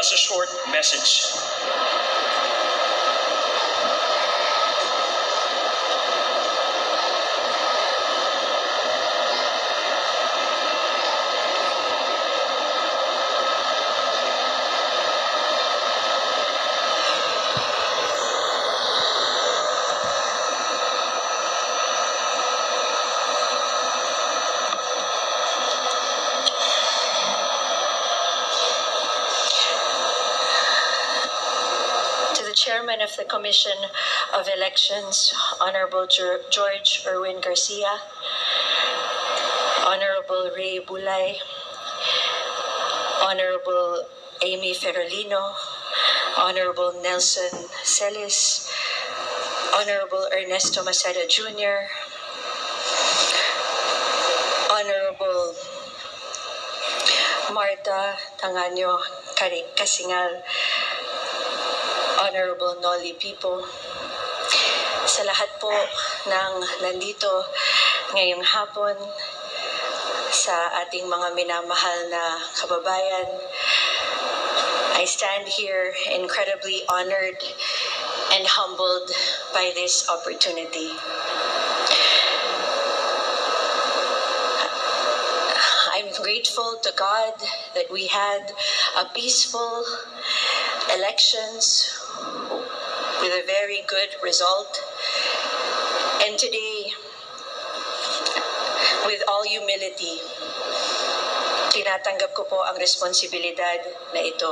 us a short message. Chairman of the Commission of Elections, Honorable George Erwin Garcia, Honorable Ray Bulay, Honorable Amy Ferolino, Honorable Nelson Celis, Honorable Ernesto Maceda Jr., Honorable Marta Tangaño Kasingal, Honorable Noli Pipo, sa lahat po ng nandito ngayong hapon, sa ating mga minamahal na kababayan, I stand here incredibly honored and humbled by this opportunity. I'm grateful to God that we had a peaceful elections with a very good result. And today, with all humility, tinatanggap ko po ang responsibilidad na ito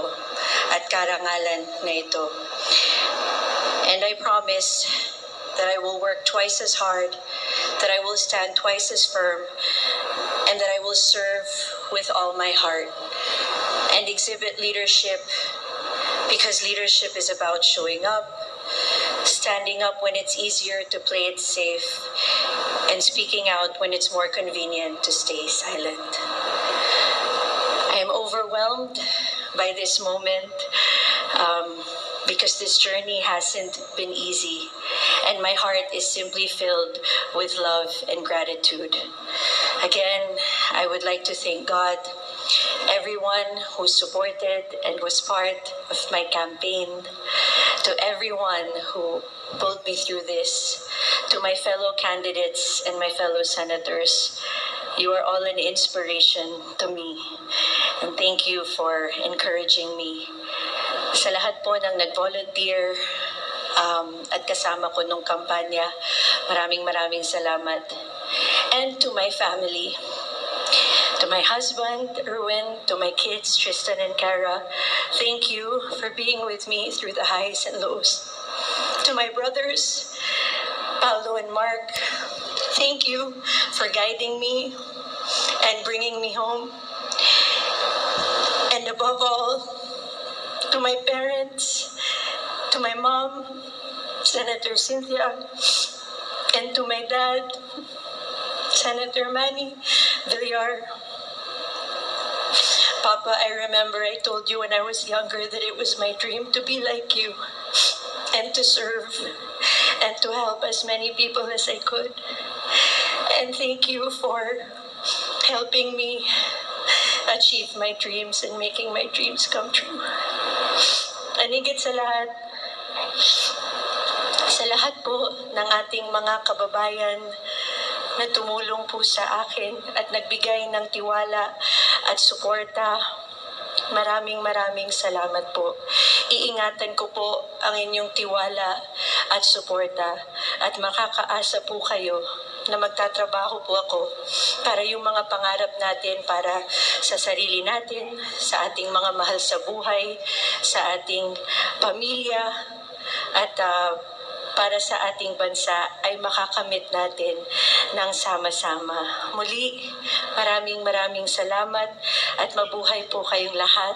at karangalan na ito. And I promise that I will work twice as hard, that I will stand twice as firm, and that I will serve with all my heart and exhibit leadership, because leadership is about showing up, standing up when it's easier to play it safe, and speaking out when it's more convenient to stay silent. I am overwhelmed by this moment because this journey hasn't been easy, and my heart is simply filled with love and gratitude. Again, I would like to thank God, everyone who supported and was part of my campaign, to everyone who pulled me through this, to my fellow candidates and my fellow senators. You are all an inspiration to me, and thank you for encouraging me. Sa lahat po ng nag-volunteer at kasama ko nung kampanya, maraming salamat. And to my family, to my husband, Erwin, to my kids, Tristan and Cara, thank you for being with me through the highs and lows. To my brothers, Paolo and Mark, thank you for guiding me and bringing me home. And above all, to my parents, to my mom, Senator Cynthia, and to my dad, Senator Manny Villar. Papa, I remember I told you when I was younger that it was my dream to be like you and to serve and to help as many people as I could. And thank you for helping me achieve my dreams and making my dreams come true. And higit sa lahat po ng ating mga kababayan na tumulong po sa akin at nagbigay ng tiwala at suporta, maraming salamat po. Iingatan ko po ang inyong tiwala at suporta, at makakaasa po kayo na magtatrabaho po ako para yung mga pangarap natin, para sa sarili natin, sa ating mga mahal sa buhay, sa ating pamilya, at para sa ating bansa ay makakamit natin ng sama-sama. Muli, maraming salamat at mabuhay po kayong lahat.